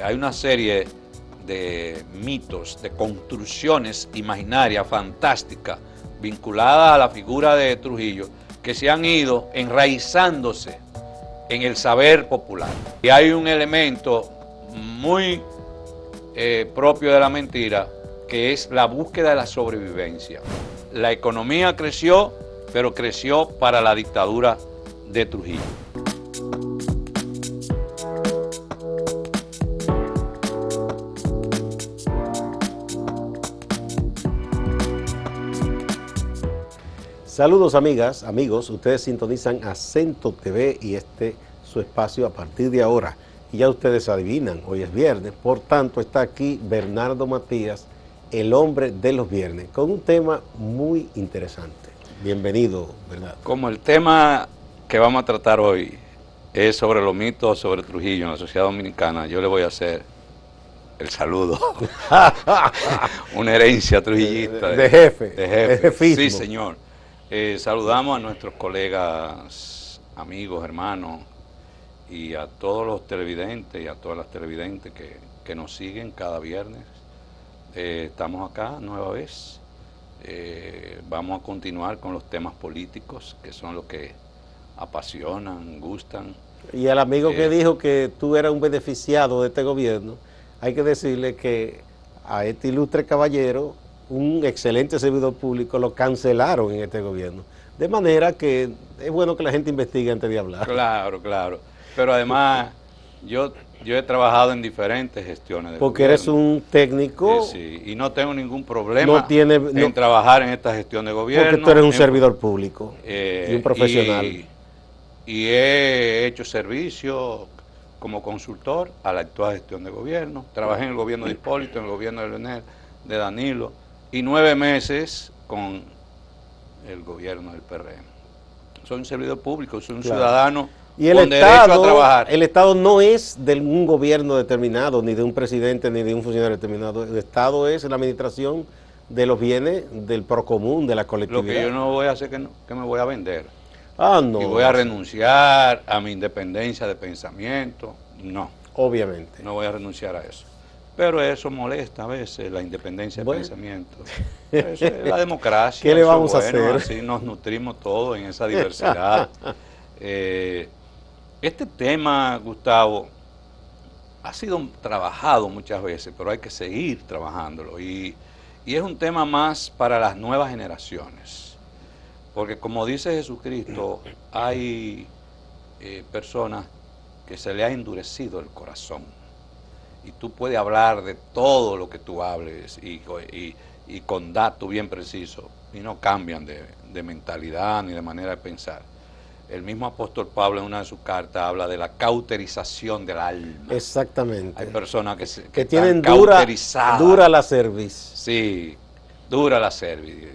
hay una serie de mitos, de construcciones imaginarias, fantásticas, vinculadas a la figura de Trujillo, que se han ido enraizándose en el saber popular. Y hay un elemento muy propio de la mentira, que es la búsqueda de la sobrevivencia. La economía creció, pero creció para la dictadura de Trujillo. Saludos amigas, amigos, ustedes sintonizan Acento TV y su espacio a partir de ahora. Y ya ustedes adivinan, hoy es viernes, por tanto está aquí Bernardo Matías, el hombre de los viernes, con un tema muy interesante. Bienvenido, Bernardo. Como el tema que vamos a tratar hoy es sobre los mitos sobre Trujillo en la sociedad dominicana, yo le voy a hacer el saludo. Una herencia trujillista. De jefe. De jefismo. Sí, señor. Saludamos a nuestros colegas, amigos, hermanos y a todos los televidentes y a todas las televidentes que nos siguen cada viernes. Estamos acá nueva vez. Vamos a continuar con los temas políticos, que son los que apasionan, gustan. Y al amigo que dijo que tú eras un beneficiado de este gobierno, hay que decirle que a este ilustre caballero, un excelente servidor público, lo cancelaron en este gobierno. De manera que es bueno que la gente investigue antes de hablar. Claro, claro. Pero además, yo he trabajado en diferentes gestiones de Porque gobierno. Eres un técnico. Sí, y no tengo ningún problema en trabajar en esta gestión de gobierno. Porque tú eres un servidor público y un profesional. Y he hecho servicio como consultor a la actual gestión de gobierno. Trabajé en el gobierno de Hipólito, en el gobierno de Leonel, de Danilo, y 9 meses con el gobierno del PRM. Soy un servidor público, soy un ciudadano y el con Estado, derecho a trabajar. El Estado no es de un gobierno determinado, ni de un presidente, ni de un funcionario determinado. El Estado es la administración de los bienes del procomún, de la colectividad. Lo que yo no voy a hacer que me voy a vender. No. Y voy a renunciar a mi independencia de pensamiento. No. Obviamente. No voy a renunciar a eso. Pero eso molesta a veces, la independencia de pensamiento. Eso es la democracia. ¿Qué le vamos a hacer? Así nos nutrimos todos en esa diversidad. Este tema, Gustavo, ha sido trabajado muchas veces, pero hay que seguir trabajándolo. Y es un tema más para las nuevas generaciones. Porque como dice Jesucristo, hay personas que se le ha endurecido el corazón. Y tú puedes hablar de todo lo que tú hables y con datos bien precisos, y no cambian de mentalidad ni de manera de pensar. El mismo apóstol Pablo en una de sus cartas habla de la cauterización del alma. Exactamente. Hay personas que tienen están cauterizadas. Dura la cerviz. Sí, dura la cerviz,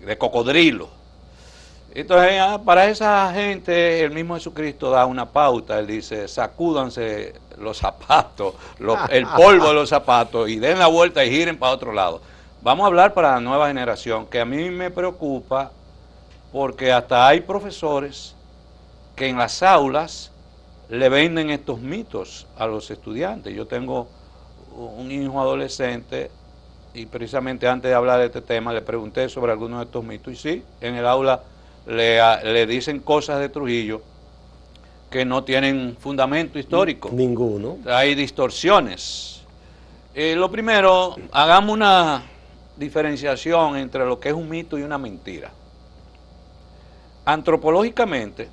de cocodrilo. Entonces, para esa gente, el mismo Jesucristo da una pauta. Él dice, sacúdanse los zapatos, el polvo de los zapatos y den la vuelta y giren para otro lado. Vamos a hablar para la nueva generación, que a mí me preocupa porque hasta hay profesores que en las aulas le venden estos mitos a los estudiantes. Yo tengo un hijo adolescente y precisamente antes de hablar de este tema le pregunté sobre algunos de estos mitos y sí, en el aula le dicen cosas de Trujillo que no tienen fundamento histórico. Ninguno. Hay distorsiones. Lo primero, hagamos una diferenciación entre lo que es un mito y una mentira. Antropológicamente,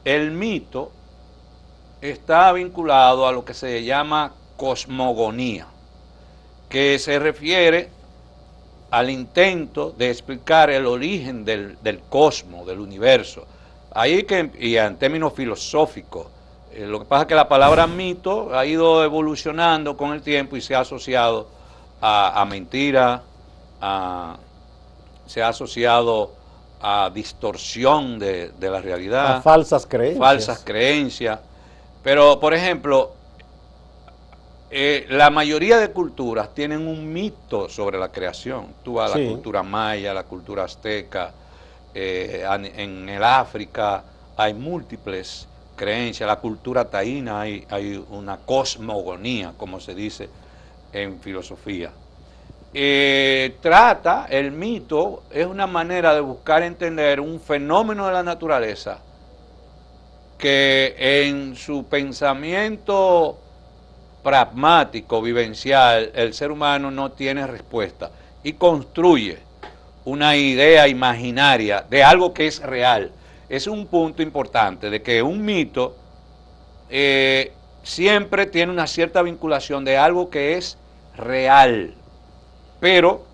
el mito está vinculado a lo que se llama cosmogonía, que se refiere al intento de explicar el origen del cosmos, del universo. Ahí y en términos filosóficos, lo que pasa es que la palabra mito ha ido evolucionando con el tiempo y se ha asociado a mentira, se ha asociado a distorsión de la realidad. A falsas creencias. Falsas creencias. Pero, por ejemplo, la mayoría de culturas tienen un mito sobre la creación. Tú vas a la cultura maya, la cultura azteca, en el África hay múltiples creencias, la cultura taína, hay una cosmogonía, como se dice en filosofía. Trata, el mito es una manera de buscar entender un fenómeno de la naturaleza que en su pensamiento pragmático, vivencial, el ser humano no tiene respuesta y construye una idea imaginaria de algo que es real. Es un punto importante de que un mito siempre tiene una cierta vinculación de algo que es real, pero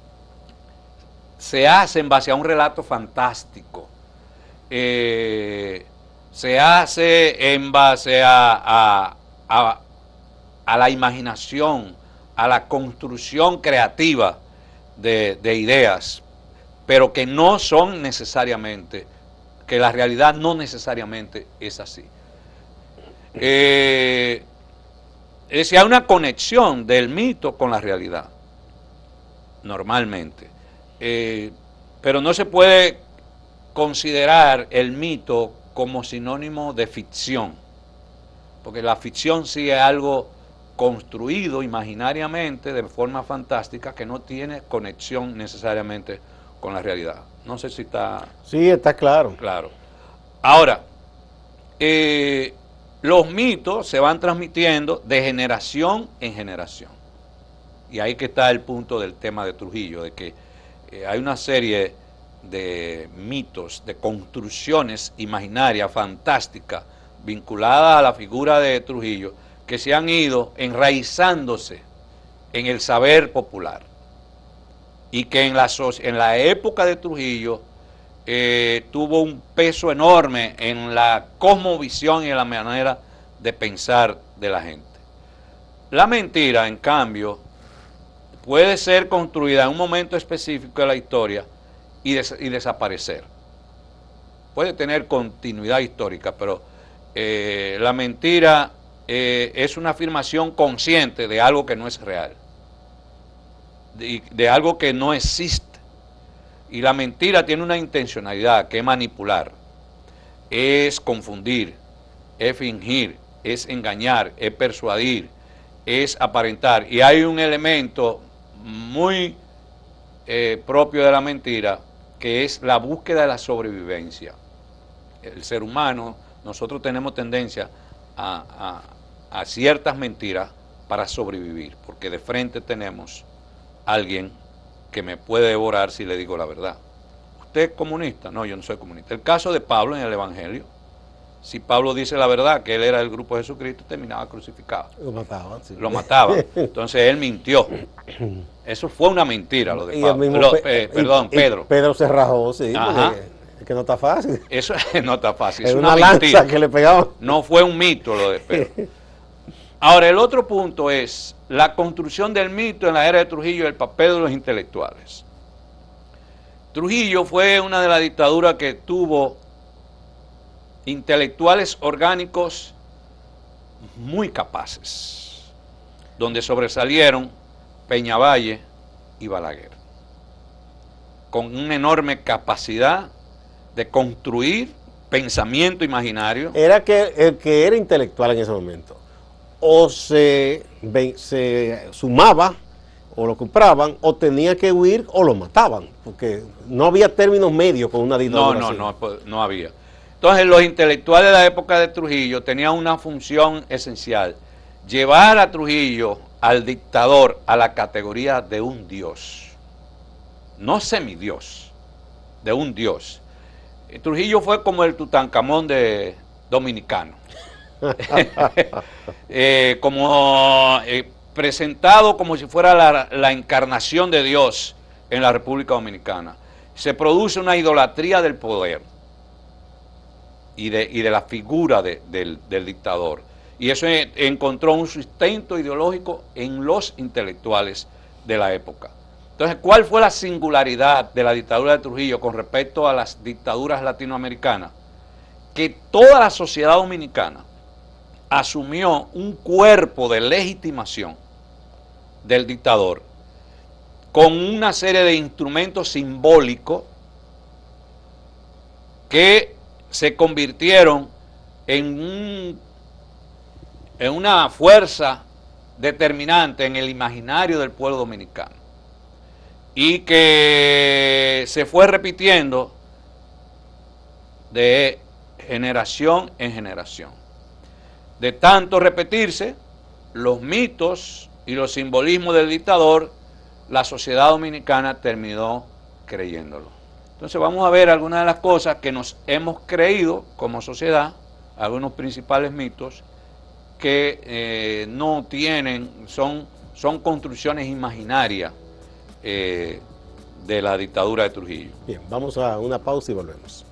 se hace en base a un relato fantástico, se hace en base a la imaginación, a la construcción creativa de ideas, pero que no son necesariamente, que la realidad no necesariamente es así. Es decir, hay una conexión del mito con la realidad, normalmente, pero no se puede considerar el mito como sinónimo de ficción, porque la ficción sí es algo construido imaginariamente de forma fantástica que no tiene conexión necesariamente con la realidad. No sé si está... Sí, está claro. Claro. Ahora, los mitos se van transmitiendo de generación en generación. Y ahí que está el punto del tema de Trujillo, de que hay una serie de mitos, de construcciones imaginarias, fantásticas, vinculadas a la figura de Trujillo, que se han ido enraizándose en el saber popular. Y que en la época de Trujillo tuvo un peso enorme en la cosmovisión y en la manera de pensar de la gente. La mentira, en cambio, puede ser construida en un momento específico de la historia y desaparecer. Puede tener continuidad histórica, pero la mentira es una afirmación consciente de algo que no es real, de algo que no existe. Y la mentira tiene una intencionalidad, que es manipular, es confundir, es fingir, es engañar, es persuadir, es aparentar. Y hay un elemento muy propio de la mentira, que es la búsqueda de la sobrevivencia. El ser humano, nosotros tenemos tendencia a ciertas mentiras para sobrevivir, porque de frente tenemos a alguien que me puede devorar si le digo la verdad. ¿Usted es comunista? No, yo no soy comunista. El caso de Pablo en el Evangelio, si Pablo dice la verdad, que él era del grupo de Jesucristo, terminaba crucificado. Lo mataban, sí. Lo mataban. Entonces él mintió. Eso fue una mentira lo de Pablo. Perdón, Pedro. Pedro se rajó, sí, es que no está fácil. Eso no está fácil. Es una mentira. Lanza que le pegaban. No fue un mito lo de Pedro. Ahora, el otro punto es la construcción del mito en la era de Trujillo y el papel de los intelectuales. Trujillo fue una de las dictaduras que tuvo intelectuales orgánicos muy capaces, donde sobresalieron Peñavalle y Balaguer, con una enorme capacidad de construir pensamiento imaginario. Era que el que era intelectual en ese momento o se sumaba o lo compraban o tenía que huir o lo mataban, porque no había términos medios con una dictadura así. No había. Entonces los intelectuales de la época de Trujillo tenían una función esencial: llevar a Trujillo, al dictador, a la categoría de un dios, no semidios, de un dios. Trujillo fue como el Tutankamón dominicano. Presentado como si fuera la encarnación de Dios en la República Dominicana. Se produce una idolatría del poder y de la figura del dictador. Y eso encontró un sustento ideológico en los intelectuales de la época. Entonces, ¿cuál fue la singularidad de la dictadura de Trujillo con respecto a las dictaduras latinoamericanas? Que toda la sociedad dominicana asumió un cuerpo de legitimación del dictador con una serie de instrumentos simbólicos que se convirtieron en, en una fuerza determinante en el imaginario del pueblo dominicano y que se fue repitiendo de generación en generación. De tanto repetirse los mitos y los simbolismos del dictador, la sociedad dominicana terminó creyéndolo. Entonces vamos a ver algunas de las cosas que nos hemos creído como sociedad, algunos principales mitos que no tienen, son construcciones imaginarias de la dictadura de Trujillo. Bien, vamos a una pausa y volvemos.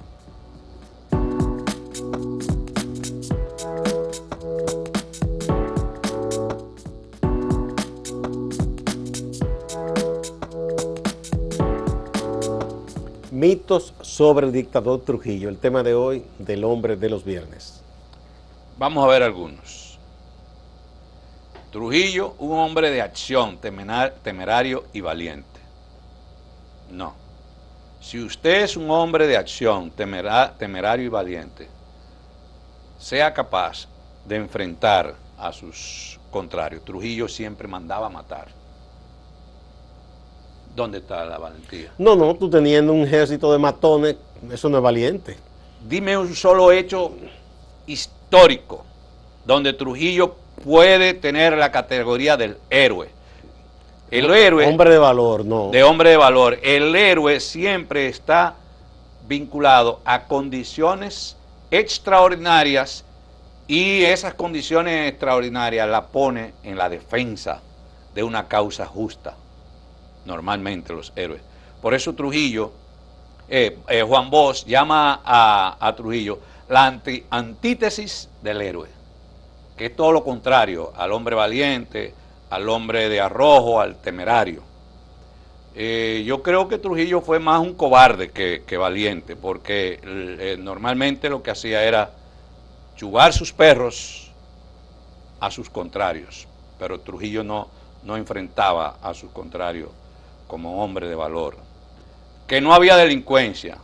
Mitos sobre el dictador Trujillo, el tema de hoy del hombre de los viernes. Vamos a ver algunos. Trujillo, un hombre de acción, temerario y valiente. No. Si usted es un hombre de acción, temerario y valiente, sea capaz de enfrentar a sus contrarios. Trujillo siempre mandaba matar. ¿Dónde está la valentía? No, tú teniendo un ejército de matones, eso no es valiente. Dime un solo hecho histórico donde Trujillo puede tener la categoría del héroe. El héroe... Hombre de valor, no. De hombre de valor. El héroe siempre está vinculado a condiciones extraordinarias y esas condiciones extraordinarias la pone en la defensa de una causa justa. Normalmente los héroes. Por eso Trujillo, Juan Bosch llama a Trujillo la antítesis del héroe, que es todo lo contrario al hombre valiente, al hombre de arrojo, al temerario. Yo creo que Trujillo fue más un cobarde que valiente, porque normalmente lo que hacía era chugar sus perros a sus contrarios, pero Trujillo no enfrentaba a sus contrarios como hombre de valor. Que no había delincuencia.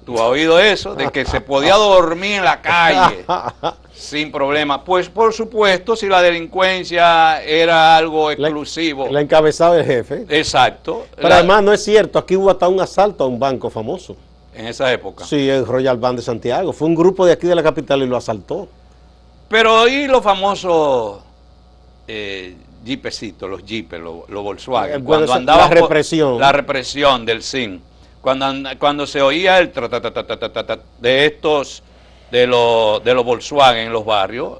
¿Tú has oído eso? De que se podía dormir en la calle sin problema. Pues por supuesto, si la delincuencia era algo exclusivo. La encabezaba el jefe. Exacto. Pero además no es cierto, aquí hubo hasta un asalto a un banco famoso. En esa época. Sí, el Royal Bank de Santiago. Fue un grupo de aquí de la capital y lo asaltó. Pero y los famosos jeepecitos, los jeepes, los Volkswagen, cuando andaba la represión del SIN, cuando se oía el de estos, de los Volkswagen en los barrios,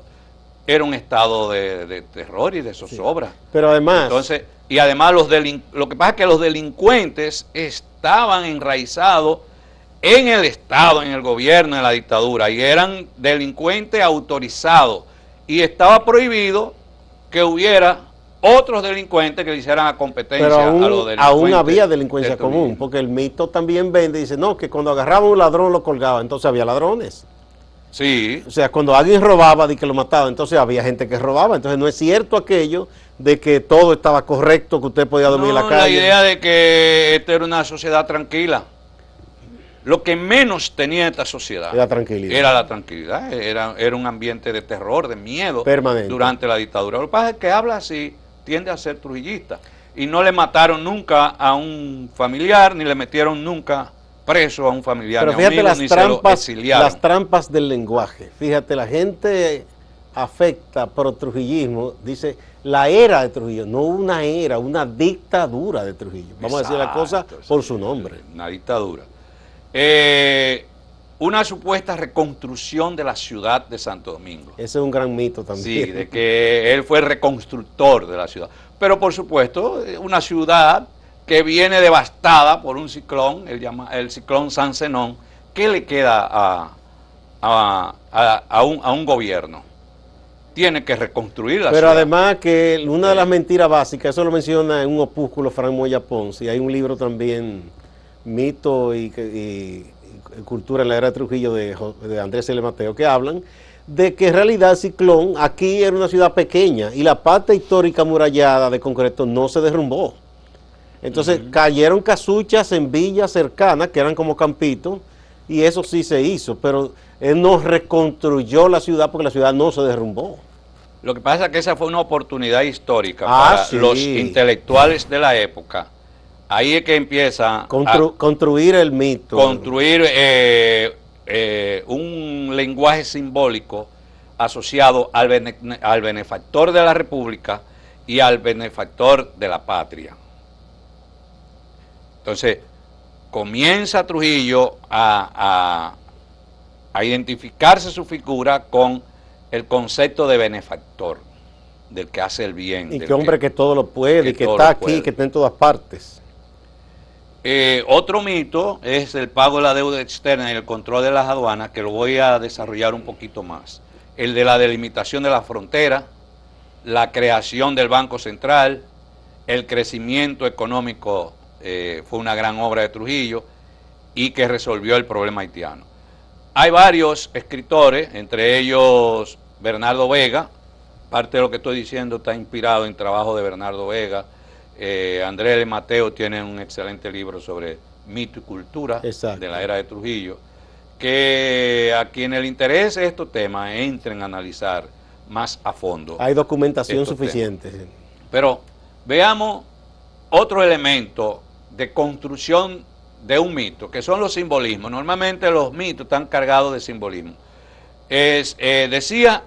era un estado de terror y de zozobra. Sí. Pero además... Entonces, y además lo que pasa es que los delincuentes estaban enraizados en el Estado, en el gobierno, en la dictadura, y eran delincuentes autorizados, y estaba prohibido que hubiera otros delincuentes que le hicieran a competencia a los delincuentes. Aún había delincuencia común, porque el mito también vende y dice, no, que cuando agarraba un ladrón lo colgaba, entonces había ladrones. Sí. O sea, cuando alguien robaba, y que lo mataba, entonces había gente que robaba. Entonces no es cierto aquello de que todo estaba correcto, que usted podía dormir en la calle. La idea de que esta era una sociedad tranquila. Lo que menos tenía esta sociedad era tranquilidad. Era la tranquilidad, era un ambiente de terror, de miedo permanente durante la dictadura. Lo que pasa es que habla así, tiende a ser trujillista. Y no le mataron nunca a un familiar, ni le metieron nunca preso a un familiar. Pero fíjate las trampas del lenguaje. Fíjate, la gente afecta por trujillismo, dice la era de Trujillo, no una era, una dictadura de Trujillo. Vamos a decir la cosa por su nombre. Una dictadura. Una supuesta reconstrucción de la ciudad de Santo Domingo. Ese es un gran mito también. Sí, de que él fue el reconstructor de la ciudad. Pero por supuesto, una ciudad que viene devastada por un ciclón, el ciclón San Zenón. ¿Qué le queda a un gobierno? Tiene que reconstruir la ciudad. Pero además que una de las mentiras básicas, eso lo menciona en un opúsculo Frank Moya Pons, y hay un libro también, Mito y Cultura en la Era de Trujillo, de Andrés L. Mateo, que hablan de que en realidad el ciclón aquí era una ciudad pequeña y la parte histórica amurallada de concreto no se derrumbó. Entonces cayeron casuchas en villas cercanas que eran como campitos y eso sí se hizo, pero él no reconstruyó la ciudad porque la ciudad no se derrumbó. Lo que pasa es que esa fue una oportunidad histórica para sí, los intelectuales de la época. Ahí es que empieza construir el mito. Construir un lenguaje simbólico asociado al benefactor de la República y al benefactor de la patria. Entonces, comienza Trujillo a identificarse su figura con el concepto de benefactor, del que hace el bien. Y que hombre que todo lo puede, y que está aquí, que está en todas partes. Otro mito es el pago de la deuda externa y el control de las aduanas, que lo voy a desarrollar un poquito más. El de la delimitación de la frontera, la creación del Banco Central, el crecimiento económico fue una gran obra de Trujillo y que resolvió el problema haitiano. Hay varios escritores, entre ellos Bernardo Vega. Parte de lo que estoy diciendo está inspirado en trabajo de Bernardo Vega. Andrés de Mateo tiene un excelente libro sobre mito y cultura. Exacto. De la era de Trujillo, que a quienes les interese estos temas entren a analizar más a fondo. Hay documentación suficiente. Temas. Pero veamos otro elemento de construcción de un mito, que son los simbolismos. Normalmente los mitos están cargados de simbolismo. Decía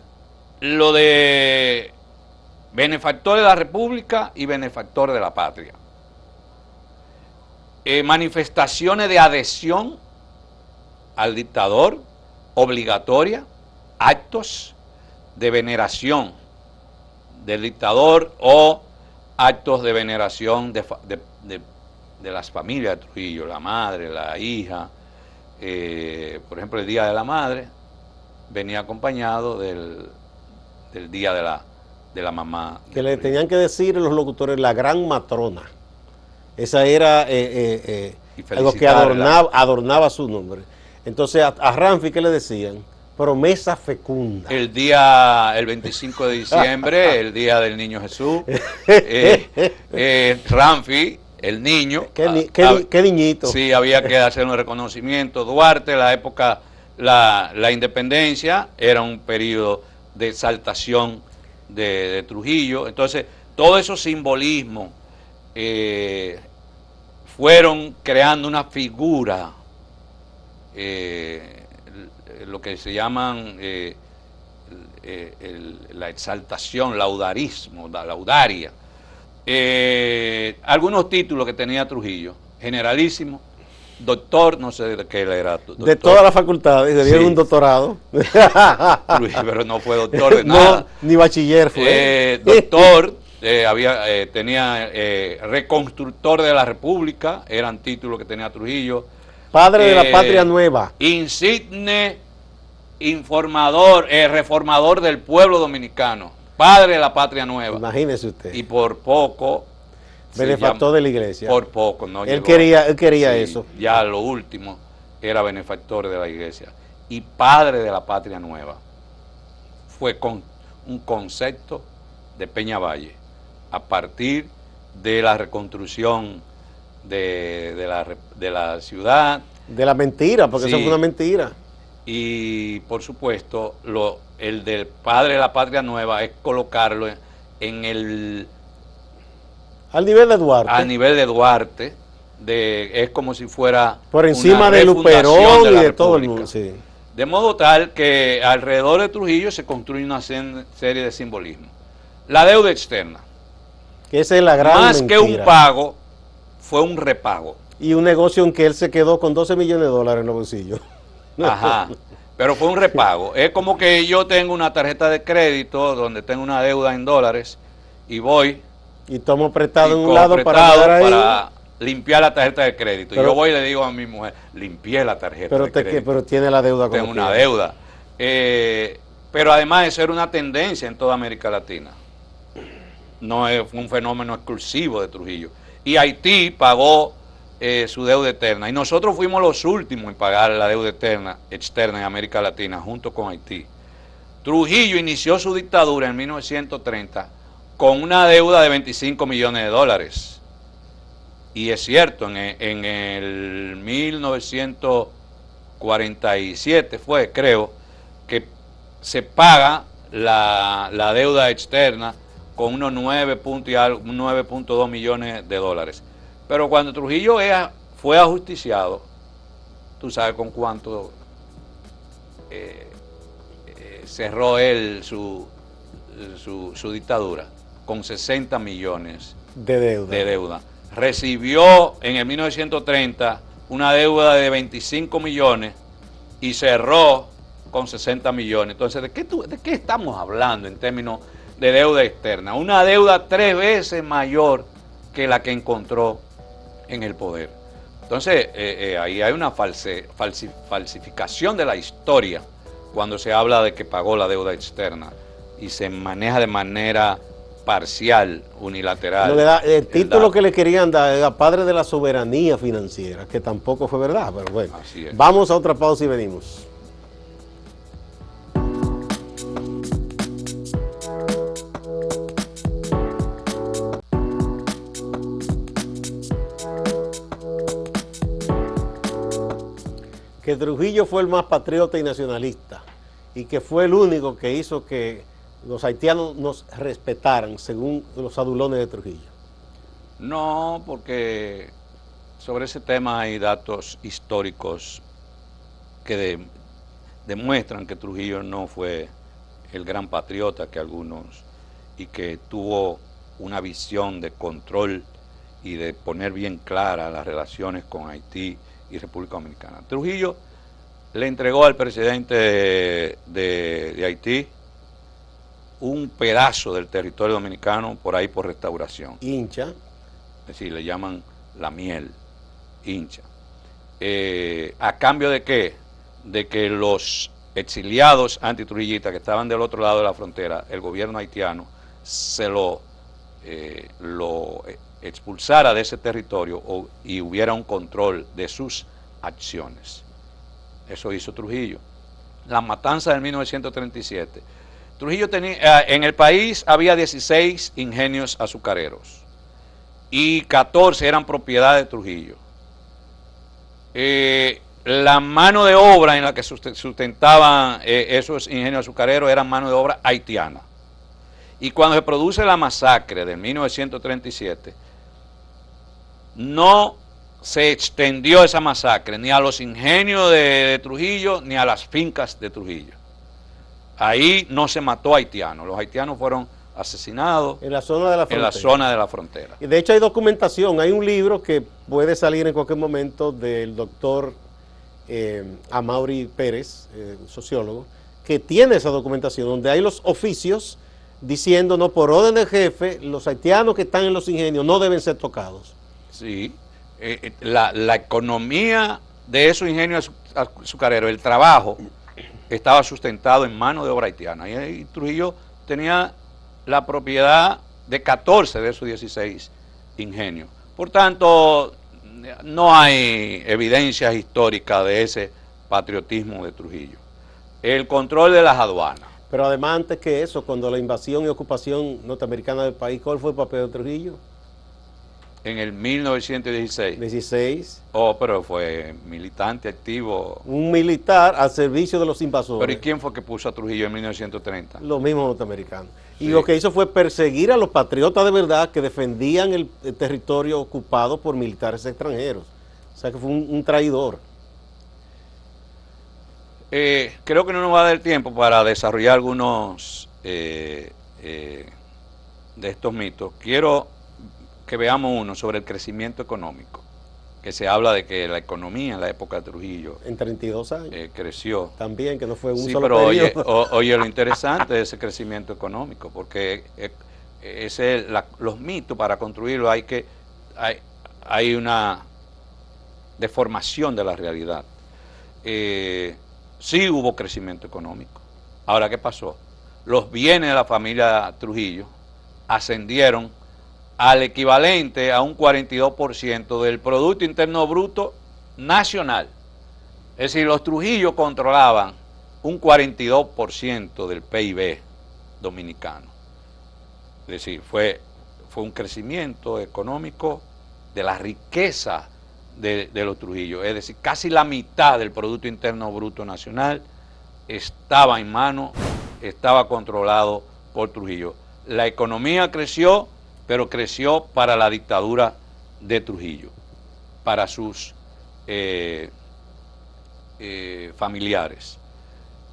lo de benefactor de la República y benefactor de la patria. Manifestaciones de adhesión al dictador, obligatoria, actos de veneración del dictador o actos de veneración de las familias de Trujillo, la madre, la hija. Por ejemplo, el Día de la Madre venía acompañado del Día de la Mamá. Que le tenían que decir los locutores la gran matrona. Esa era algo que adornaba su nombre. Entonces a Ramfi, ¿qué le decían? Promesa fecunda. El 25 de diciembre, el Día del Niño Jesús. Ramfi, el niño. ¿Qué niñito? Sí, había que hacer un reconocimiento. Duarte, la época, la independencia, era un periodo de exaltación de Trujillo. Entonces, todos esos simbolismos fueron creando una figura, lo que se llaman la exaltación, laudarismo, la laudaria. Algunos títulos que tenía Trujillo: generalísimo, doctor, no sé de qué él era. Doctor. De todas las facultades, le dieron un doctorado. Pero no fue doctor de nada. No, ni bachiller fue. Doctor, tenía reconstructor de la República, eran títulos que tenía Trujillo. Padre de la patria nueva. Insigne informador, reformador del pueblo dominicano. Padre de la patria nueva. Imagínese usted. Y por poco. Benefactor de la iglesia. Por poco, ¿no? Él quería eso. Ya lo último era benefactor de la iglesia. Y padre de la patria nueva. Fue con un concepto de Peñavalle. A partir de la reconstrucción de la ciudad. De la mentira, porque eso fue una mentira. Y por supuesto, el del padre de la patria nueva es colocarlo en el... Al nivel de Duarte. Al nivel de Duarte, es como si fuera... Por encima de Luperón y de todo el mundo, sí. De modo tal que alrededor de Trujillo se construye una serie de simbolismos. La deuda externa. Que esa es la gran Más mentira. que un pago, fue un repago. Y un negocio en que él se quedó con 12 millones de dólares en los bolsillos. Ajá, pero fue un repago. Es como que yo tengo una tarjeta de crédito donde tengo una deuda en dólares y voy... Y tomo prestado en un lado para limpiar la tarjeta de crédito. Pero, yo voy y le digo a mi mujer, limpié la tarjeta de crédito. Pero tiene la deuda como tengo una deuda. Pero además eso era una tendencia en toda América Latina. No es un fenómeno exclusivo de Trujillo. Y Haití pagó su deuda externa. Y nosotros fuimos los últimos en pagar la deuda externa en América Latina, junto con Haití. Trujillo inició su dictadura en 1930 con una deuda de 25 millones de dólares. Y es cierto, en el 1940 47 fue, creo, que se paga la deuda externa con unos 9.2 millones de dólares. Pero cuando Trujillo fue ajusticiado, tú sabes con cuánto cerró él su dictadura, con 60 millones de deuda. Recibió en el 1930 una deuda de 25 millones y cerró con 60 millones. Entonces, ¿de qué estamos hablando en términos de deuda externa? Una deuda 3 veces mayor que la que encontró en el poder. Entonces, ahí hay una falsificación de la historia cuando se habla de que pagó la deuda externa y se maneja de manera parcial, unilateral. El título que le querían dar era padre de la soberanía financiera, que tampoco fue verdad, pero bueno. Así es. Vamos a otra pausa y venimos. Que Trujillo fue el más patriota y nacionalista y que fue el único que hizo que los haitianos nos respetaran, según los adulones de Trujillo. No, porque sobre ese tema hay datos históricos que demuestran que Trujillo no fue el gran patriota que algunos, y que tuvo una visión de control y de poner bien claras las relaciones con Haití y República Dominicana. Trujillo le entregó al presidente de Haití un pedazo del territorio dominicano por ahí por restauración. Hincha. Es decir, le llaman la miel, hincha. ¿A cambio de qué? De que los exiliados antitrujillistas que estaban del otro lado de la frontera, el gobierno haitiano se lo expulsara de ese territorio y hubiera un control de sus acciones. Eso hizo Trujillo. La matanza del 1937. Trujillo tenía, en el país había 16 ingenios azucareros y 14 eran propiedad de Trujillo. La mano de obra en la que sustentaban esos ingenios azucareros era mano de obra haitiana. Y cuando se produce la masacre de 1937, no se extendió esa masacre ni a los ingenios de Trujillo ni a las fincas de Trujillo. Ahí no se mató haitianos, los haitianos fueron asesinados en la zona de la frontera. En la zona de la frontera. Y de hecho hay documentación, hay un libro que puede salir en cualquier momento del doctor Amaury Pérez, sociólogo, que tiene esa documentación, donde hay los oficios diciendo, no, por orden del jefe, los haitianos que están en los ingenios no deben ser tocados. Sí, la economía de esos ingenios azucareros, el trabajo, estaba sustentado en mano de obra haitiana. Y Trujillo tenía la propiedad de 14 de esos 16 ingenios. Por tanto, no hay evidencias históricas de ese patriotismo de Trujillo. El control de las aduanas. Pero además, antes que eso, cuando la invasión y ocupación norteamericana del país, ¿cuál fue el papel de Trujillo? En el 1916. 16. Oh, pero fue militante activo. Un militar al servicio de los invasores. Pero ¿y quién fue que puso a Trujillo en 1930? Los mismos norteamericanos. Y sí, lo que hizo fue perseguir a los patriotas de verdad que defendían el territorio ocupado por militares extranjeros. O sea que fue un traidor. Creo que no nos va a dar tiempo para desarrollar algunos de estos mitos. Quiero que veamos uno sobre el crecimiento económico, que se habla de que la economía en la época de Trujillo en 32 años creció. También, que no fue un sí, solo pero periodo. Oye, lo interesante de ese crecimiento económico, porque los mitos para construirlo hay una deformación de la realidad. Sí hubo crecimiento económico. Ahora, ¿qué pasó? Los bienes de la familia Trujillo ascendieron al equivalente a un 42% del Producto Interno Bruto nacional. Es decir, los Trujillo controlaban un 42% del PIB dominicano. Es decir, fue un crecimiento económico de la riqueza de los Trujillo. Es decir, casi la mitad del Producto Interno Bruto Nacional estaba en manos, estaba controlado por Trujillo. La economía creció, pero creció para la dictadura de Trujillo, para sus familiares.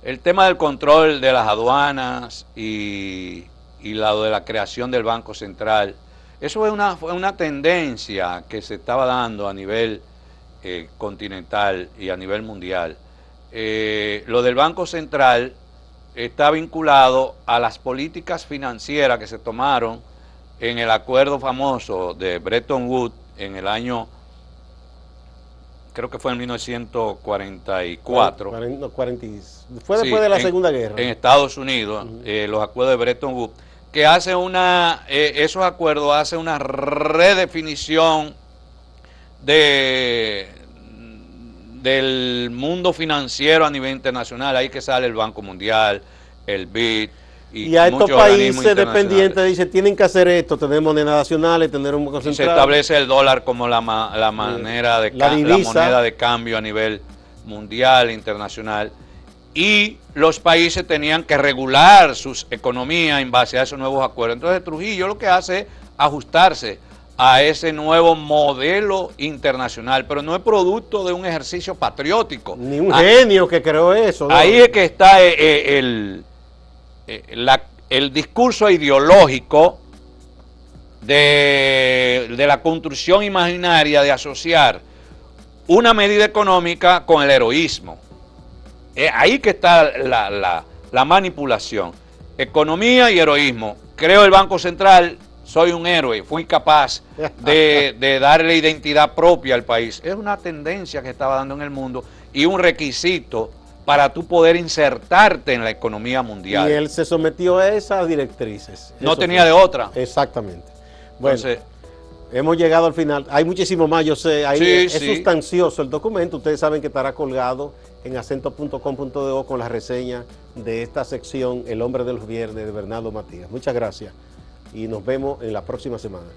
El tema del control de las aduanas y lo de la creación del Banco Central, eso fue una tendencia que se estaba dando a nivel continental y a nivel mundial. Lo del Banco Central está vinculado a las políticas financieras que se tomaron en el acuerdo famoso de Bretton Woods en el año, creo que fue en 1944. Fue después de la Segunda Guerra. En Estados Unidos, los acuerdos de Bretton Woods, que hace esos acuerdos hacen una redefinición del mundo financiero a nivel internacional. Ahí que sale el Banco Mundial, el BID y a estos países dependientes dicen tienen que hacer esto, tener monedas nacionales, tener un banco central. Se establece el dólar como la manera de la moneda de cambio a nivel mundial, internacional, y los países tenían que regular sus economías en base a esos nuevos acuerdos. Entonces Trujillo lo que hace es ajustarse a ese nuevo modelo internacional, pero no es producto de un ejercicio patriótico. Ni un genio que creó eso, ¿no? Ahí es que está el discurso ideológico de la construcción imaginaria de asociar una medida económica con el heroísmo. Ahí que está la manipulación. Economía y heroísmo. Creo el Banco Central, soy un héroe, fui capaz de darle identidad propia al país. Es una tendencia que estaba dando en el mundo y un requisito para tú poder insertarte en la economía mundial. Y él se sometió a esas directrices. No tenía de otra. Exactamente. Bueno, entonces, hemos llegado al final. Hay muchísimo más, yo sé. Es sustancioso el documento. Ustedes saben que estará colgado en acento.com.do con la reseña de esta sección El Hombre de los Viernes de Bernardo Matías. Muchas gracias y nos vemos en la próxima semana.